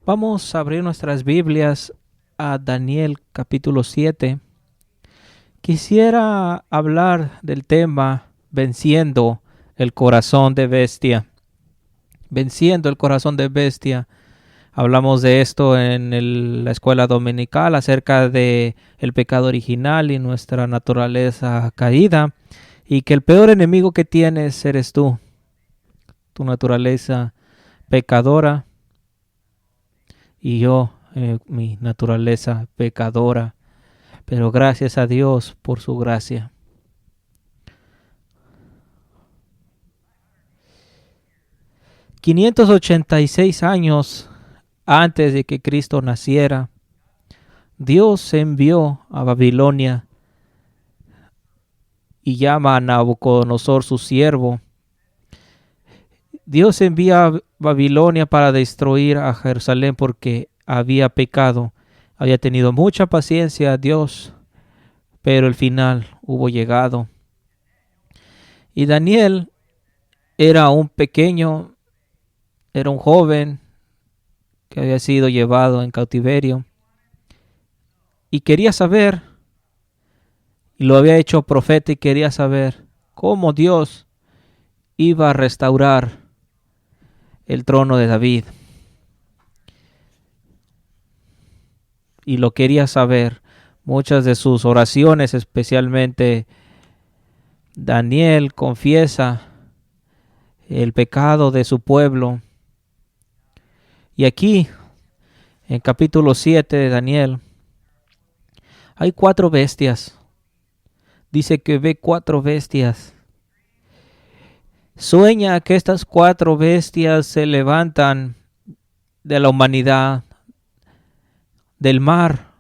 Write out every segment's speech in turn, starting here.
Vamos a abrir nuestras Biblias a Daniel capítulo 7. Quisiera hablar del tema venciendo el corazón de bestia. Venciendo el corazón de bestia. Hablamos de esto en la escuela dominical acerca de el pecado original y nuestra naturaleza caída, y que el peor enemigo que tienes eres tú, tu naturaleza pecadora, y yo, mi naturaleza pecadora. Pero gracias a Dios por su gracia. $586 antes de que Cristo naciera, Dios envió a Babilonia y llama a Nabucodonosor su siervo. Dios envía a Babilonia para destruir a Jerusalén porque había pecado. Había tenido mucha paciencia Dios, pero el final hubo llegado. Y Daniel era un joven que había sido llevado en cautiverio y quería saber, y lo había hecho profeta, y quería saber cómo Dios iba a restaurar el trono de David. Y lo quería saber. Muchas de sus oraciones, especialmente Daniel, confiesa el pecado de su pueblo. Y aquí, en capítulo 7 de Daniel, hay 4 bestias. Dice que ve 4 bestias. Sueña que estas 4 bestias se levantan de la humanidad, del mar,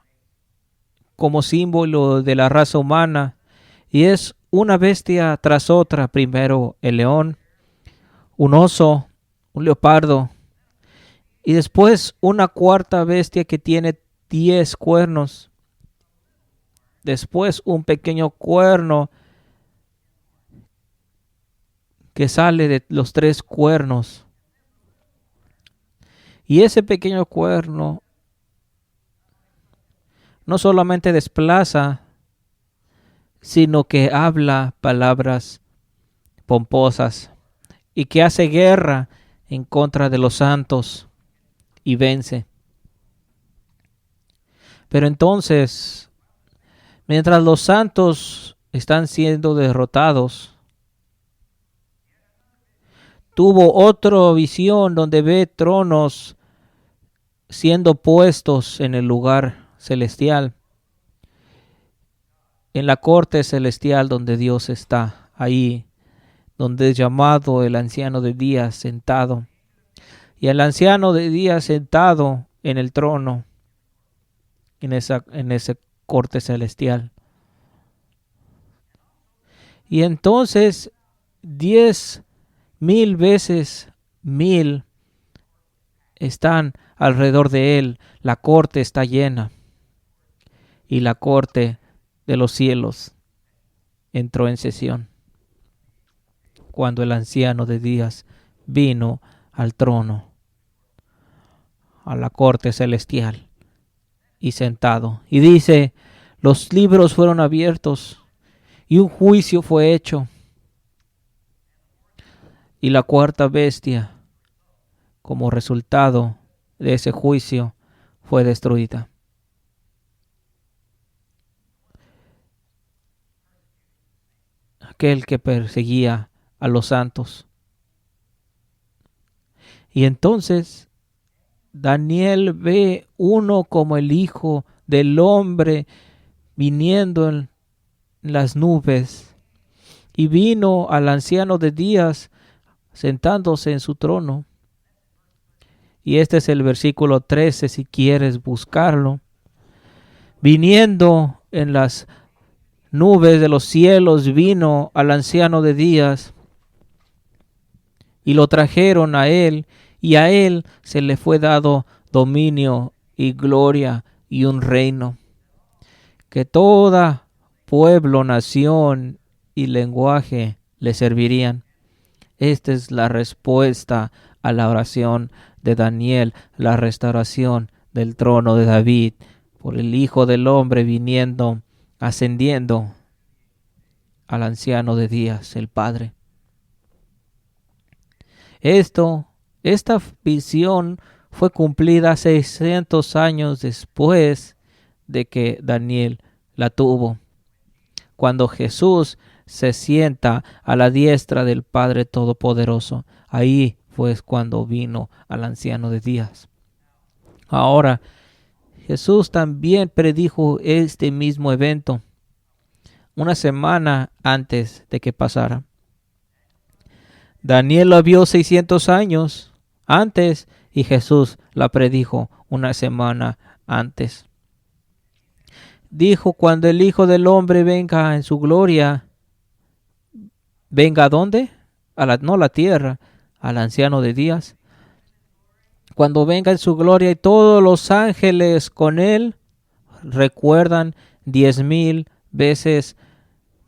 como símbolo de la raza humana, y es una bestia tras otra. Primero el león, un oso, un leopardo, y después una cuarta bestia que tiene 10 cuernos. Después un pequeño cuerno que sale de los 3 cuernos. Y ese pequeño cuerno no solamente desplaza, sino que habla palabras pomposas y que hace guerra en contra de los santos y vence. Pero entonces, mientras los santos están siendo derrotados, tuvo otra visión donde ve tronos siendo puestos en el lugar celestial, en la corte celestial donde Dios está, ahí donde es llamado el anciano de días sentado. Y el anciano de días sentado en el trono, en ese corte celestial. Y entonces 10,000 veces 1000 están alrededor de él. La corte está llena. Y la corte de los cielos entró en sesión cuando el anciano de días vino al trono, a la corte celestial y sentado. Y dice, los libros fueron abiertos y un juicio fue hecho. Y la cuarta bestia, como resultado de ese juicio, fue destruida. Aquel que perseguía a los santos. Y entonces Daniel ve uno como el Hijo del Hombre viniendo en las nubes, y vino al anciano de días sentándose en su trono. Y este es el versículo 13, si quieres buscarlo. Viniendo en las nubes de los cielos, vino al anciano de días, y lo trajeron a él, y a él se le fue dado dominio y gloria y un reino, que toda pueblo, nación y lenguaje le servirían. Esta es la respuesta a la oración de Daniel, la restauración del trono de David, por el Hijo del Hombre viniendo, ascendiendo al anciano de días, el Padre. Esta visión fue cumplida 600 años después de que Daniel la tuvo, cuando Jesús se sienta a la diestra del Padre Todopoderoso. Ahí fue cuando vino al anciano de días. Ahora, Jesús también predijo este mismo evento una semana antes de que pasara. Daniel lo vio 600 años antes y Jesús la predijo una semana antes. Dijo, cuando el Hijo del Hombre venga en su gloria, ¿venga a dónde? No a la tierra, al anciano de días. Cuando venga en su gloria y todos los ángeles con él, recuerdan 10,000 veces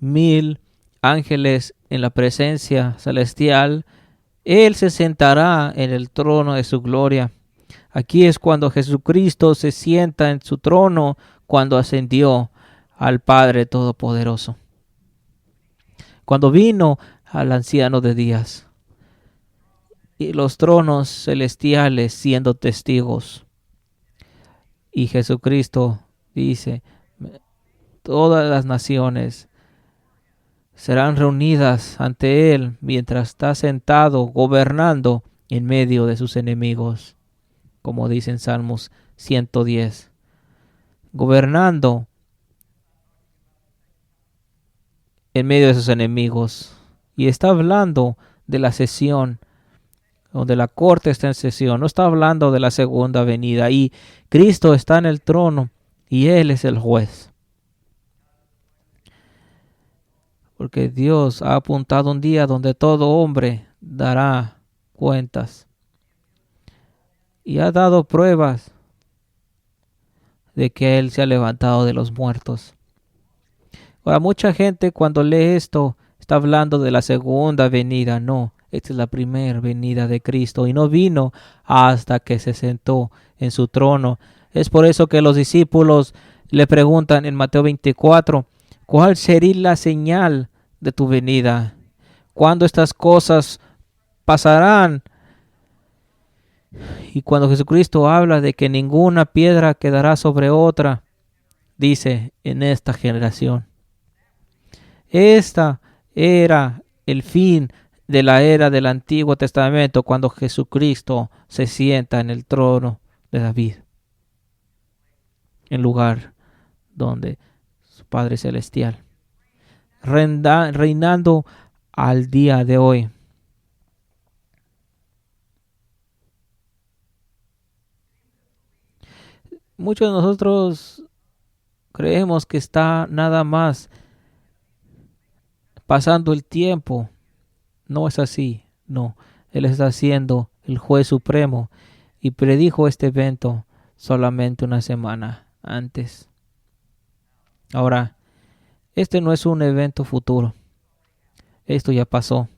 1,000 ángeles en la presencia celestial, él se sentará en el trono de su gloria. Aquí es cuando Jesucristo se sienta en su trono, cuando ascendió al Padre Todopoderoso. Cuando vino al anciano de días y los tronos celestiales siendo testigos. Y Jesucristo dice, todas las naciones serán reunidas ante Él mientras está sentado, gobernando en medio de sus enemigos, como dice en Salmos 110. Gobernando en medio de sus enemigos. Y está hablando de la sesión, donde la corte está en sesión. No está hablando de la segunda venida. Y Cristo está en el trono y Él es el juez. Porque Dios ha apuntado un día donde todo hombre dará cuentas. Y ha dado pruebas de que Él se ha levantado de los muertos. Ahora, mucha gente cuando lee esto está hablando de la segunda venida. No, esta es la primera venida de Cristo y no vino hasta que se sentó en su trono. Es por eso que los discípulos le preguntan en Mateo 24, ¿cuál sería la señal de tu venida? ¿Cuándo estas cosas pasarán? Y cuando Jesucristo habla de que ninguna piedra quedará sobre otra, dice, en esta generación. Esta era el fin de la era del Antiguo Testamento, cuando Jesucristo se sienta en el trono de David, en lugar donde su Padre Celestial, reinando al día de hoy. Muchos de nosotros creemos que está nada más pasando el tiempo. No es así, no. Él está siendo el juez supremo y predijo este evento solamente una semana antes. Ahora, este no es un evento futuro. Esto ya pasó.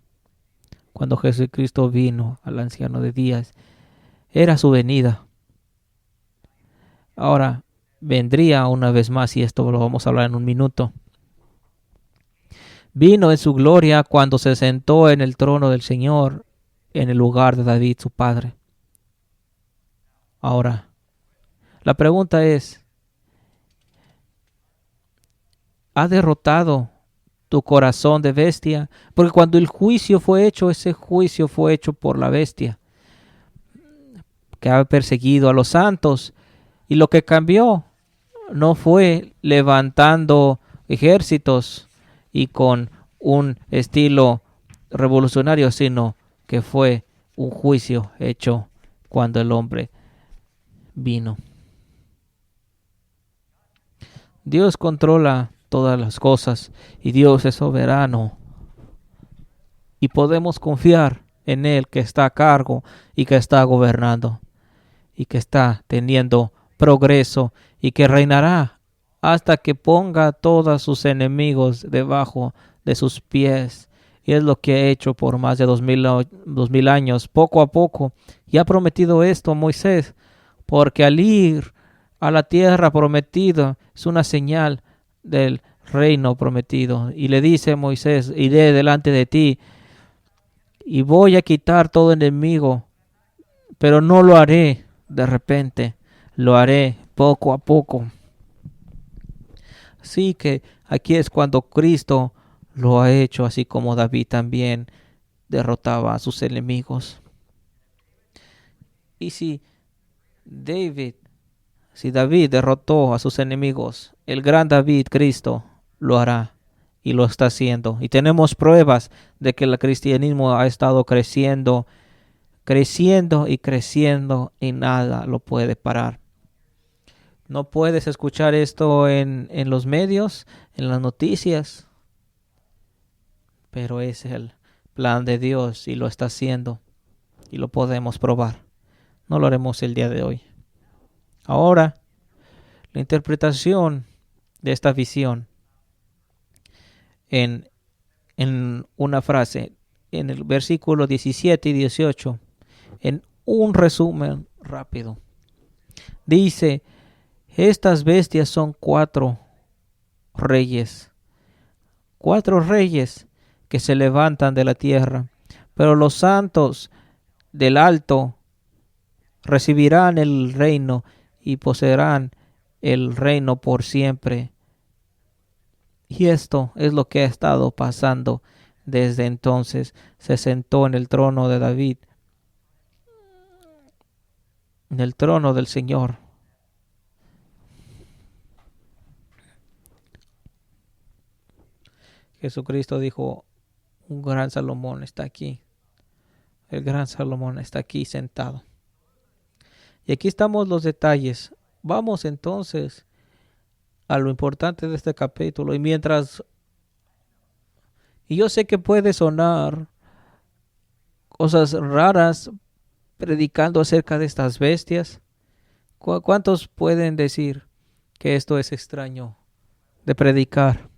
Cuando Jesucristo vino al anciano de días, era su venida. Ahora, vendría una vez más, y esto lo vamos a hablar en un minuto. Vino en su gloria cuando se sentó en el trono del Señor, en el lugar de David, su padre. Ahora, la pregunta es, ¿ha derrotado tu corazón de bestia? Porque cuando el juicio fue hecho, ese juicio fue hecho por la bestia, que ha perseguido a los santos. Y lo que cambió no fue levantando ejércitos y con un estilo revolucionario, sino que fue un juicio hecho cuando el hombre vino. Dios controla todas las cosas y Dios es soberano. Y podemos confiar en Él, que está a cargo y que está gobernando y que está teniendo progreso y que reinará hasta que ponga a todos sus enemigos debajo de sus pies. Y es lo que ha hecho por más de 2000 años, poco a poco. Y ha prometido esto a Moisés, porque al ir a la tierra prometida es una señal del reino prometido. Y le dice a Moisés, iré delante de ti y voy a quitar todo enemigo, pero no lo haré de repente, lo haré poco a poco. Así que aquí es cuando Cristo lo ha hecho, así como David también derrotaba a sus enemigos. Y David, si David derrotó a sus enemigos, el gran David, Cristo, lo hará y lo está haciendo. Y tenemos pruebas de que el cristianismo ha estado creciendo, creciendo y creciendo y nada lo puede parar. No puedes escuchar esto en los medios, en las noticias, pero es el plan de Dios y lo está haciendo y lo podemos probar. No lo haremos el día de hoy. Ahora, la interpretación de esta visión en una frase, en el versículo 17 y 18, en un resumen rápido. Dice, estas bestias son cuatro reyes que se levantan de la tierra, pero los santos del alto recibirán el reino y poseerán el reino por siempre. Y esto es lo que ha estado pasando desde entonces. Se sentó en el trono de David, en el trono del Señor. Jesucristo dijo, un gran Salomón está aquí. El gran Salomón está aquí sentado. Y aquí estamos los detalles. Vamos entonces a lo importante de este capítulo. Y yo sé que puede sonar cosas raras predicando acerca de estas bestias. ¿Cuántos pueden decir que esto es extraño de predicar?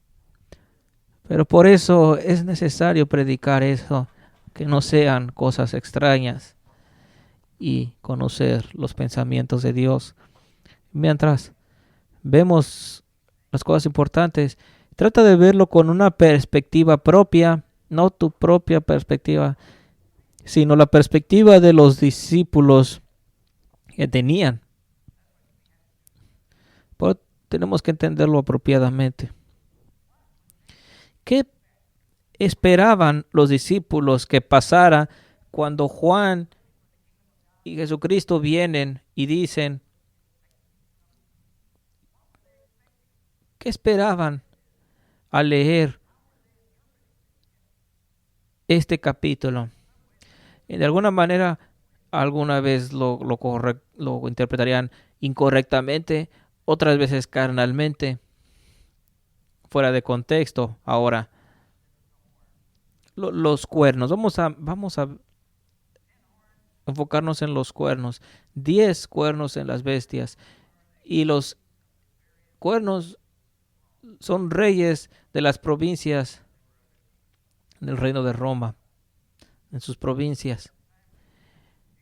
Pero por eso es necesario predicar eso, que no sean cosas extrañas y conocer los pensamientos de Dios. Mientras vemos las cosas importantes, trata de verlo con una perspectiva propia, no tu propia perspectiva, sino la perspectiva de los discípulos que tenían. Pero tenemos que entenderlo apropiadamente. ¿Qué esperaban los discípulos que pasara cuando Juan y Jesucristo vienen y dicen, ¿qué esperaban al leer este capítulo? Y de alguna manera, alguna vez lo interpretarían incorrectamente, otras veces carnalmente, fuera de contexto. Ahora, los cuernos, vamos a enfocarnos en los cuernos. 10 cuernos en las bestias. Y los cuernos son reyes de las provincias del reino de Roma, en sus provincias.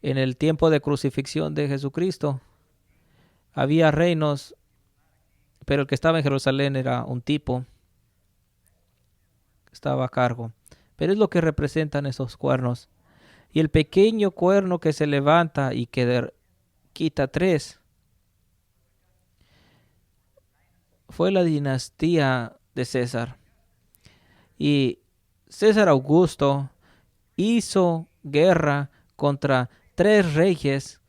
En el tiempo de crucifixión de Jesucristo, había reinos, pero el que estaba en Jerusalén era un tipo que estaba a cargo. Pero es lo que representan esos cuernos. Y el pequeño cuerno que se levanta y que quita 3 fue la dinastía de César. Y César Augusto hizo guerra contra 3 reyes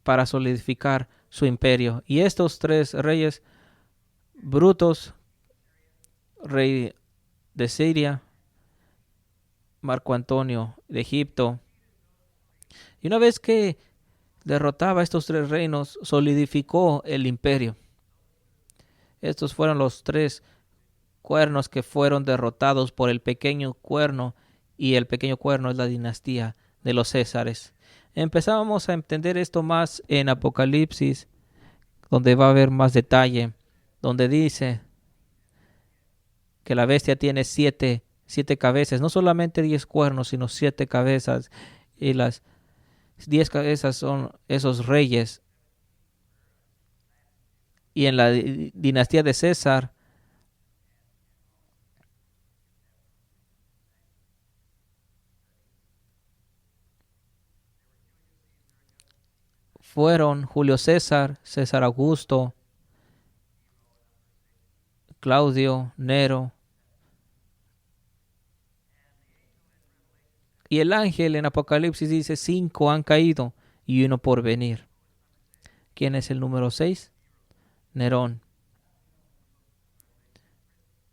para solidificar su imperio. Y estos 3 reyes, Brutus, rey de Siria, Marco Antonio de Egipto. Y una vez que derrotaba a estos 3 reinos, solidificó el imperio. Estos fueron los 3 cuernos que fueron derrotados por el pequeño cuerno, y el pequeño cuerno es la dinastía de los Césares. Empezamos a entender esto más en Apocalipsis, donde va a haber más detalle, donde dice que la bestia tiene siete cabezas, no solamente 10 cuernos, sino 7 cabezas, y las 10 cabezas son esos reyes. Y en la dinastía de César fueron Julio César, César Augusto, Claudio, Nero. Y el ángel en Apocalipsis dice 5 han caído y uno por venir. ¿Quién es el número 6? Nerón.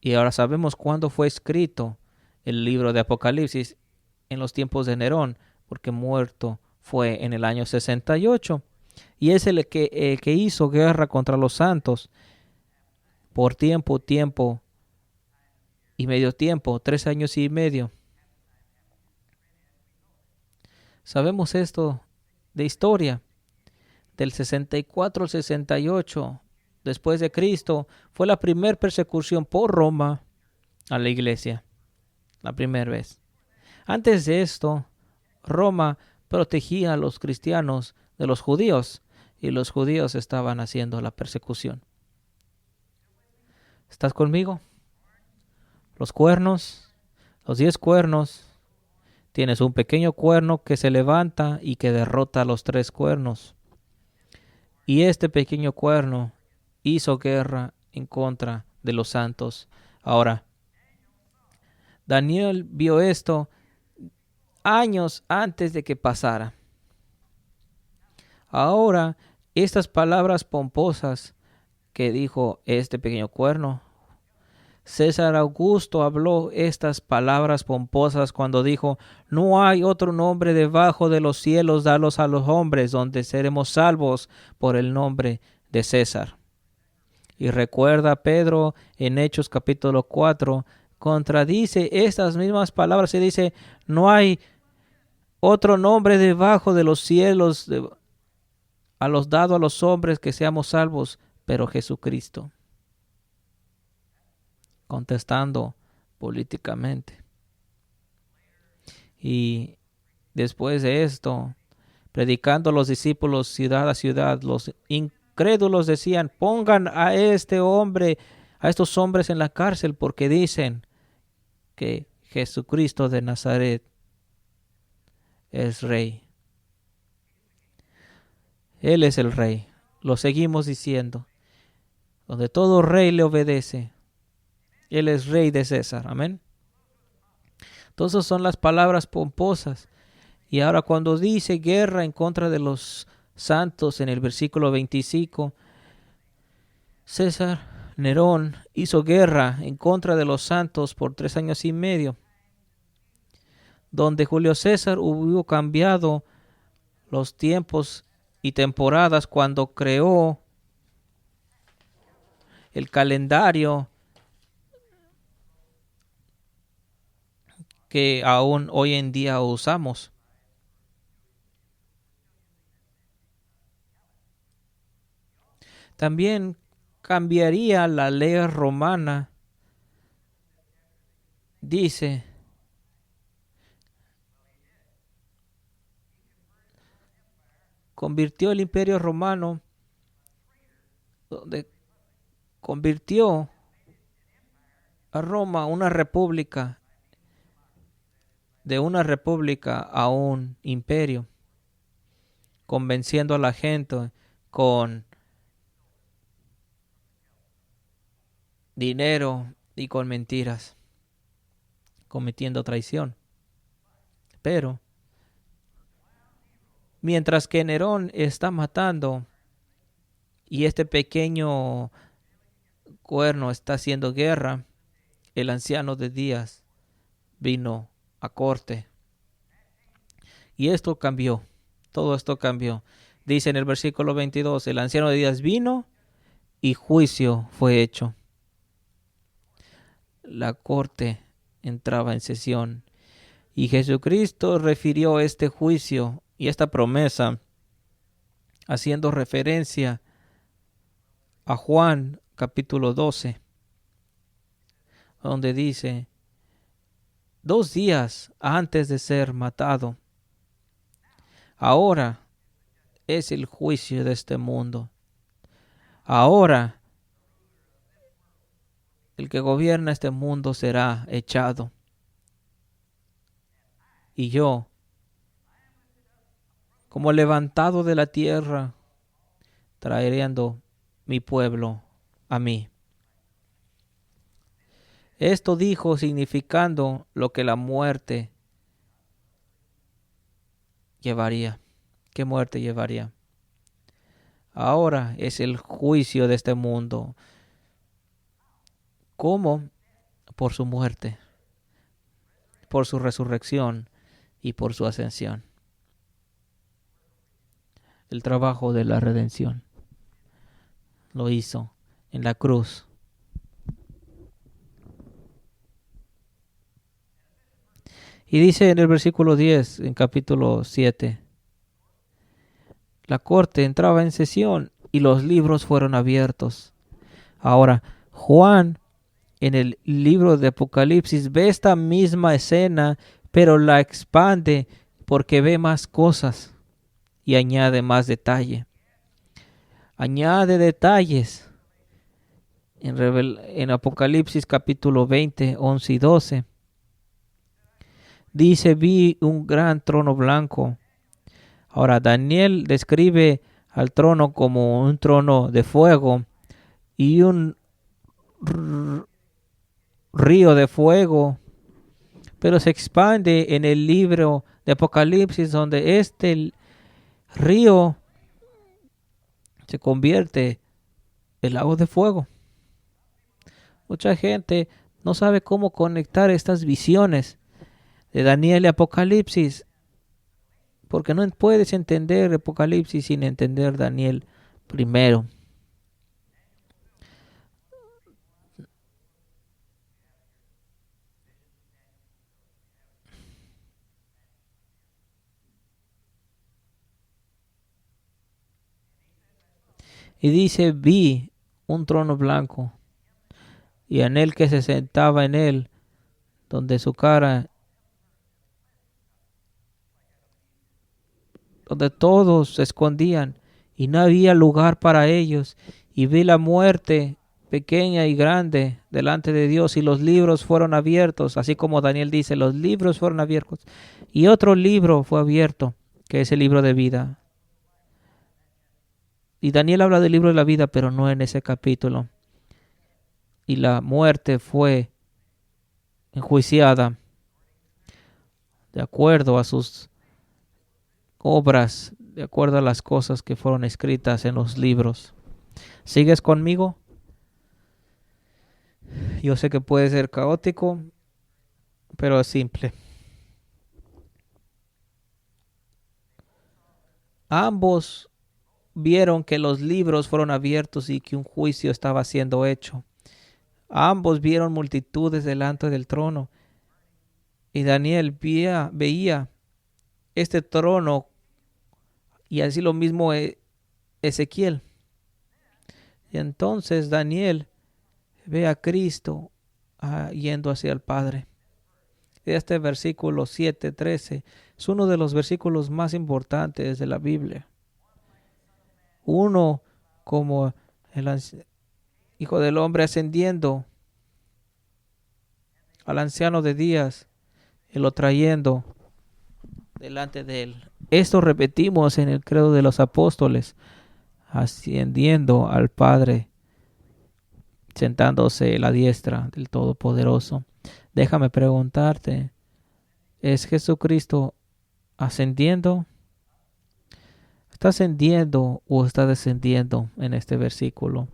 Y ahora sabemos cuándo fue escrito el libro de Apocalipsis, en los tiempos de Nerón, porque muerto fue en el año 68. Y es el que hizo guerra contra los santos por tiempo y medio tiempo, 3 años y medio. Sabemos esto de historia. Del 64 al 68 después de Cristo fue la primera persecución por Roma a la iglesia. La primera vez. Antes de esto, Roma protegía a los cristianos de los judíos y los judíos estaban haciendo la persecución. ¿Estás conmigo? Los cuernos, los 10 cuernos. Tienes un pequeño cuerno que se levanta y que derrota a los 3 cuernos. Y este pequeño cuerno hizo guerra en contra de los santos. Ahora, Daniel vio esto años antes de que pasara. Ahora, estas palabras pomposas que dijo este pequeño cuerno, César Augusto habló estas palabras pomposas cuando dijo: no hay otro nombre debajo de los cielos dados a los hombres donde seremos salvos por el nombre de César. Y recuerda, Pedro en Hechos capítulo 4 contradice estas mismas palabras y dice: no hay otro nombre debajo de los cielos a los dados a los hombres que seamos salvos, pero Jesucristo. Contestando políticamente. Y después de esto, predicando a los discípulos ciudad a ciudad, los incrédulos decían: pongan a este hombre, a estos hombres en la cárcel, porque dicen que Jesucristo de Nazaret es rey. Él es el rey. Lo seguimos diciendo. Donde todo rey le obedece. Él es rey de César. Amén. Entonces son las palabras pomposas. Y ahora cuando dice guerra en contra de los santos en el versículo 25, César Nerón hizo guerra en contra de los santos por 3 años y medio. Donde Julio César hubo cambiado los tiempos y temporadas cuando creó el calendario que aún hoy en día usamos. También cambiaría la ley romana. Dice, convirtió el imperio romano, donde convirtió a Roma una república, de una república a un imperio, convenciendo a la gente con dinero y con mentiras, cometiendo traición. Pero mientras que Nerón está matando y este pequeño cuerno está haciendo guerra, el anciano de Días vino a corte. Y esto cambió. Todo esto cambió. Dice en el versículo 22, el anciano de Días vino y juicio fue hecho. La corte entraba en sesión. Y Jesucristo refirió este juicio y esta promesa haciendo referencia a Juan capítulo 12, donde dice, 2 días antes de ser matado, ahora es el juicio de este mundo. Ahora el que gobierna este mundo será echado. Y yo, como levantado de la tierra, trayendo mi pueblo a mí. Esto dijo significando lo que la muerte llevaría. ¿Qué muerte llevaría? Ahora es el juicio de este mundo. ¿Cómo? Por su muerte, por su resurrección y por su ascensión. El trabajo de la redención lo hizo en la cruz. Y dice en el versículo 10, en capítulo 7, la corte entraba en sesión y los libros fueron abiertos. Ahora, Juan, en el libro de Apocalipsis, ve esta misma escena, pero la expande porque ve más cosas y añade más detalle. Añade detalles en Apocalipsis capítulo 20, 11 y 12. Dice, vi un gran trono blanco. Ahora, Daniel describe al trono como un trono de fuego y un río de fuego, pero se expande en el libro de Apocalipsis, donde este río se convierte en lago de fuego. Mucha gente no sabe cómo conectar estas visiones de Daniel y Apocalipsis, porque no puedes entender Apocalipsis sin entender Daniel primero. Y dice, vi un trono blanco y en él que se sentaba en él, donde su cara, donde todos se escondían y no había lugar para ellos. Y vi la muerte pequeña y grande delante de Dios y los libros fueron abiertos, así como Daniel dice, los libros fueron abiertos. Y otro libro fue abierto, que es el libro de vida. Y Daniel habla del libro de la vida, pero no en ese capítulo. Y la muerte fue enjuiciada de acuerdo a sus obras, de acuerdo a las cosas que fueron escritas en los libros. ¿Sigues conmigo? Yo sé que puede ser caótico, pero es simple. Ambos vieron que los libros fueron abiertos y que un juicio estaba siendo hecho. Ambos vieron multitudes delante del trono. Y Daniel veía este trono y así lo mismo Ezequiel. Y entonces Daniel ve a Cristo yendo hacia el Padre. Este versículo 7:13 es uno de los versículos más importantes de la Biblia. Uno como el Hijo del Hombre ascendiendo al anciano de días y lo trayendo delante de él. Esto repetimos en el credo de los apóstoles, ascendiendo al Padre, sentándose a la diestra del Todopoderoso. Déjame preguntarte, ¿es Jesucristo ascendiendo? ¿Está ascendiendo o está descendiendo en este versículo?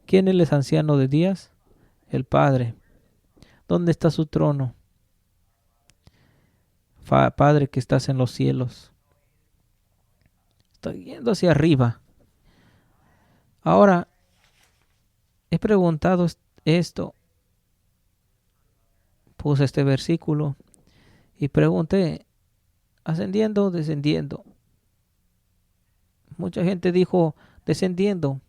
¿Quién es el anciano de días? El Padre. ¿Dónde está su trono? Padre que estás en los cielos. Está yendo hacia arriba. Ahora, he preguntado esto. Puse este versículo y pregunté, ¿ascendiendo o descendiendo? Mucha gente dijo, descendiendo.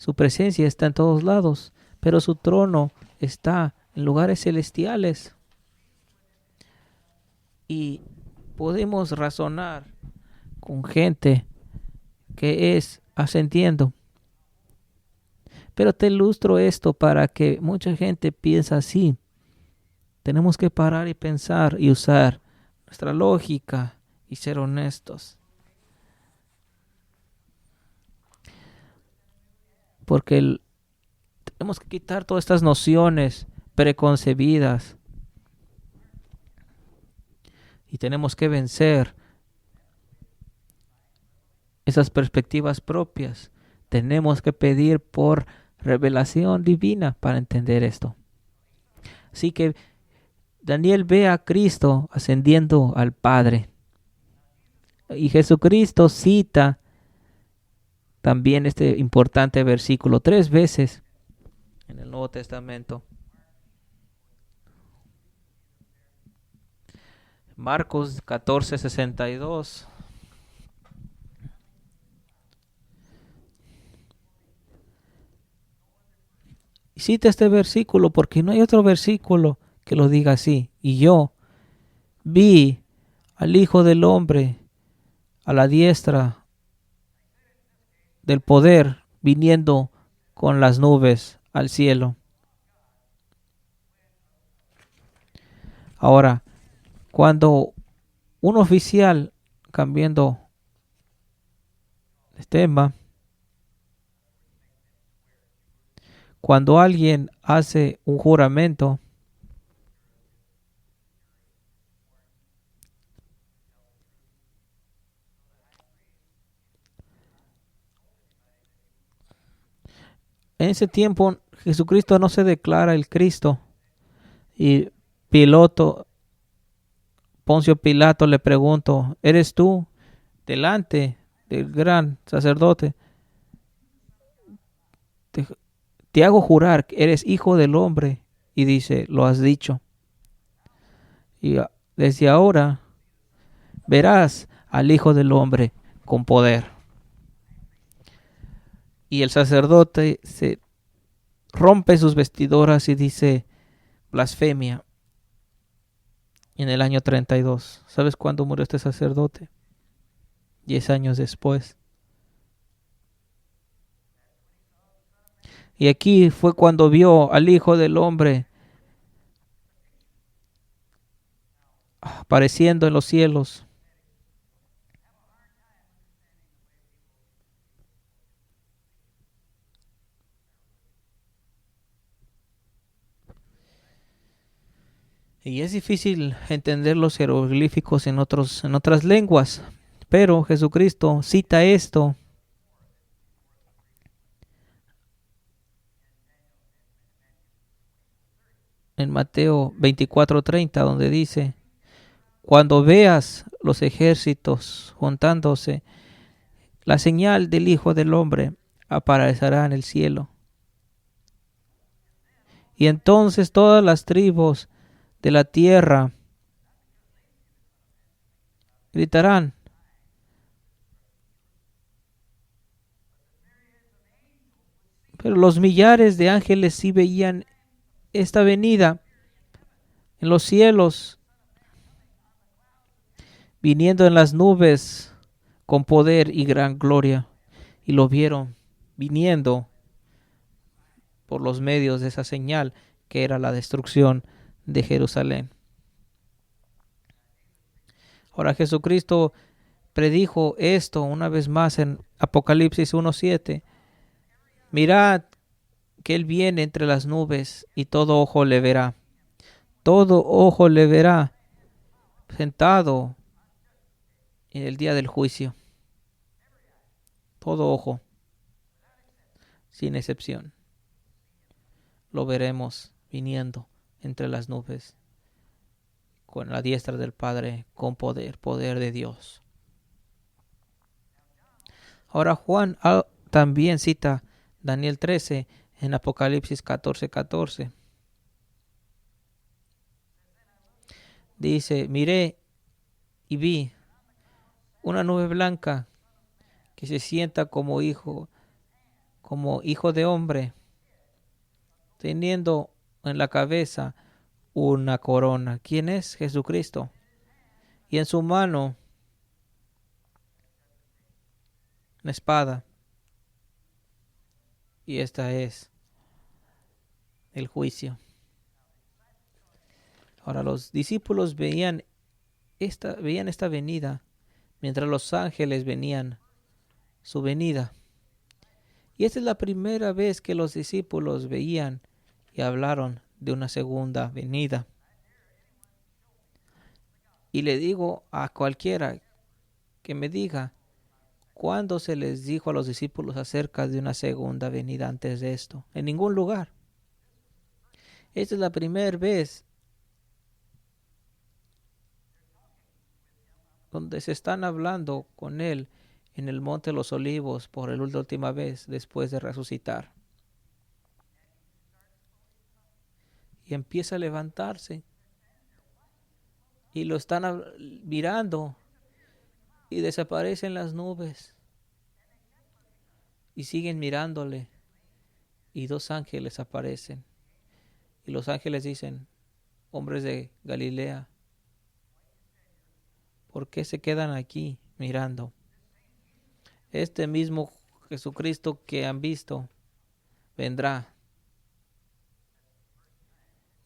Su presencia está en todos lados, pero su trono está en lugares celestiales. Y podemos razonar con gente que es ascendiendo. Pero te ilustro esto para que mucha gente piense así. Tenemos que parar y pensar y usar nuestra lógica y ser honestos. Porque tenemos que quitar todas estas nociones preconcebidas y tenemos que vencer esas perspectivas propias. Tenemos que pedir por revelación divina para entender esto. Así que Daniel ve a Cristo ascendiendo al Padre. Y Jesucristo cita también este importante versículo 3 veces en el Nuevo Testamento. Marcos 14:62. Cita este versículo porque no hay otro versículo que lo diga así. Y yo vi al Hijo del Hombre a la diestra del poder viniendo con las nubes al cielo. Ahora, cuando un oficial, cambiando de tema, cuando alguien hace un juramento, en ese tiempo Jesucristo no se declara el Cristo. Y Poncio Pilato le preguntó, ¿eres tú delante del gran sacerdote? Te hago jurar que eres hijo del hombre. Y dice, lo has dicho. Y desde ahora verás al Hijo del Hombre con poder. Y el sacerdote se rompe sus vestiduras y dice, blasfemia. En el año 32. ¿Sabes cuándo murió este sacerdote? 10 años después. Y aquí fue cuando vio al Hijo del Hombre apareciendo en los cielos. Y es difícil entender los jeroglíficos en otras lenguas. Pero Jesucristo cita esto en Mateo 24:30, donde dice, cuando veas los ejércitos juntándose, la señal del Hijo del Hombre aparecerá en el cielo. Y entonces todas las tribus de la tierra gritarán. Pero los millares de ángeles sí veían esta venida en los cielos, viniendo en las nubes con poder y gran gloria. Y lo vieron viniendo por los medios de esa señal que era la destrucción de Jerusalén. Ahora Jesucristo predijo esto una vez más en Apocalipsis 1:7. Mirad que Él viene entre las nubes y todo ojo le verá. Todo ojo le verá sentado en el día del juicio. Todo ojo, sin excepción, lo veremos viniendo entre las nubes con la diestra del Padre, con poder de Dios. Ahora Juan también cita Daniel 13 en Apocalipsis 14:14. Dice, miré y vi una nube blanca que se sienta como hijo como hijo de hombre, teniendo en la cabeza una corona. ¿Quién es? Jesucristo. Y en su mano una espada. Y esta es el juicio. Ahora los discípulos veían esta venida mientras los ángeles venían su venida. Y esta es la primera vez que los discípulos veían y hablaron de una segunda venida. Y le digo a cualquiera que me diga cuándo se les dijo a los discípulos acerca de una segunda venida antes de esto. En ningún lugar. Esta es la primera vez donde se están hablando con él en el Monte de los Olivos por la última vez después de resucitar. Y empieza a levantarse. Y lo están mirando. Y desaparecen las nubes. Y siguen mirándole. Y dos ángeles aparecen. Y los ángeles dicen, hombres de Galilea, ¿por qué se quedan aquí mirando? Este mismo Jesucristo que han visto vendrá.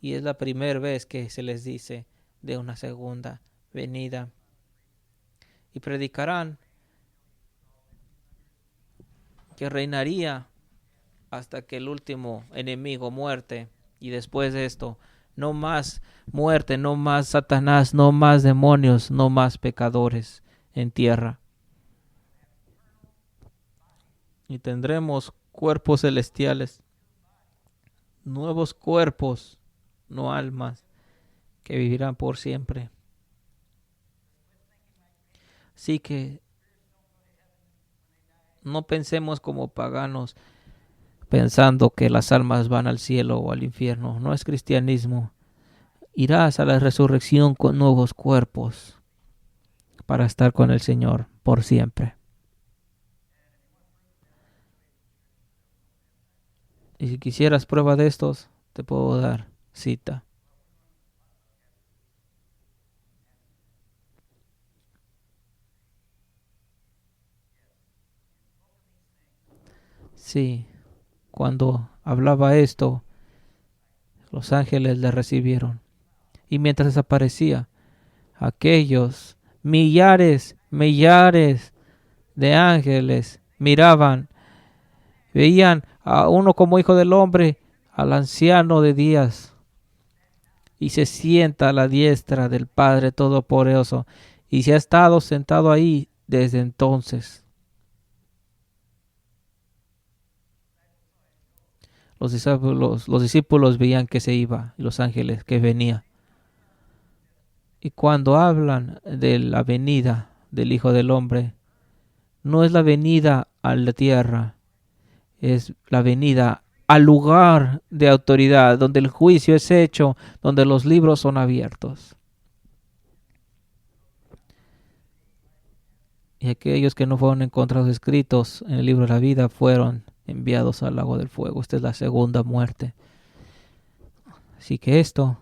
Y es la primera vez que se les dice de una segunda venida. Y predicarán que reinaría hasta que el último enemigo, muerte. Y después de esto, no más muerte, no más Satanás, no más demonios, no más pecadores en tierra. Y tendremos cuerpos celestiales, nuevos cuerpos, no almas, que vivirán por siempre. Así que no pensemos como paganos, pensando que las almas van al cielo o al infierno. No es cristianismo. Irás a la resurrección con nuevos cuerpos para estar con el Señor por siempre. Y si quisieras prueba de estos, te puedo dar cita. Sí, cuando hablaba esto, los ángeles le recibieron. Y mientras desaparecía, aquellos millares de ángeles miraban, veían a uno como hijo del hombre, al anciano de días, y se sienta a la diestra del Padre Todopoderoso, y se ha estado sentado ahí desde entonces. Los discípulos veían que se iba, y los ángeles que venía. Y cuando hablan de la venida del Hijo del Hombre, no es la venida a la tierra, es la venida al lugar de autoridad, donde el juicio es hecho, donde los libros son abiertos. Y aquellos que no fueron encontrados escritos en el libro de la vida fueron enviados al lago del fuego. Esta es la segunda muerte. Así que esto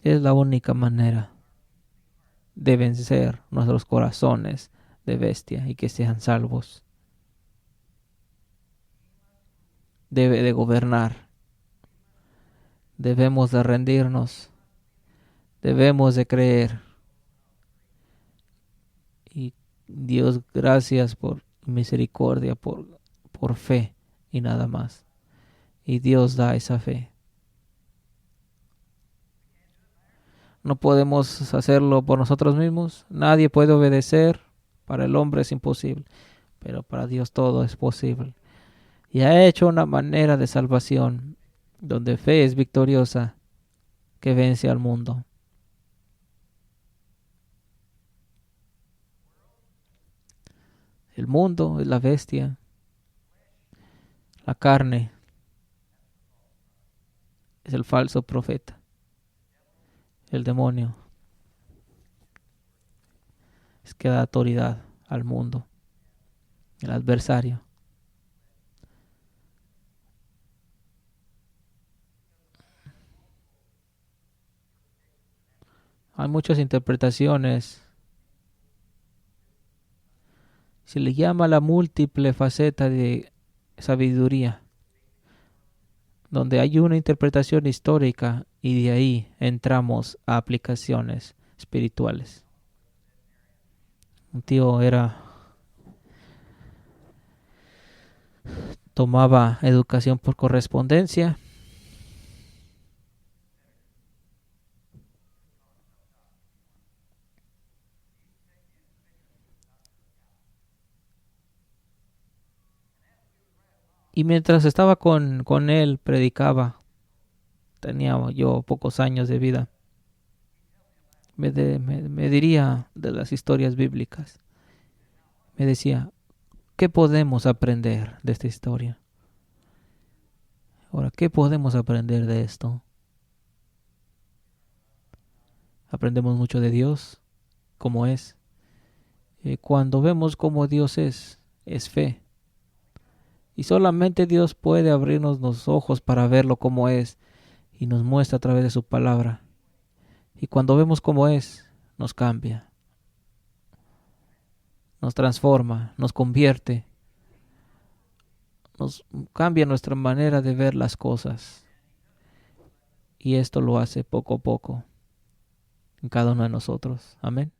es la única manera de vencer nuestros corazones de bestia y que sean salvos. Debe de gobernar. Debemos de rendirnos. Debemos de creer. Y Dios, gracias por misericordia, por fe y nada más. Y Dios da esa fe. No podemos hacerlo por nosotros mismos. Nadie puede obedecer. Para el hombre es imposible. Pero para Dios todo es posible. Y ha hecho una manera de salvación donde fe es victoriosa que vence al mundo. El mundo es la bestia. La carne es el falso profeta. El demonio es que da autoridad al mundo. El adversario. Hay muchas interpretaciones. Se le llama la múltiple faceta de sabiduría, donde hay una interpretación histórica y de ahí entramos a aplicaciones espirituales. Un tío tomaba educación por correspondencia y mientras estaba con él predicaba. Tenía yo pocos años de vida. Me diría de las historias bíblicas. Me decía, ¿qué podemos aprender de esta historia? Ahora, ¿qué podemos aprender de esto? Aprendemos mucho de Dios, cómo es. Cuando vemos cómo Dios es fe. Y solamente Dios puede abrirnos los ojos para verlo como es y nos muestra a través de su palabra. Y cuando vemos cómo es, nos cambia, nos transforma, nos convierte, nos cambia nuestra manera de ver las cosas. Y esto lo hace poco a poco en cada uno de nosotros. Amén.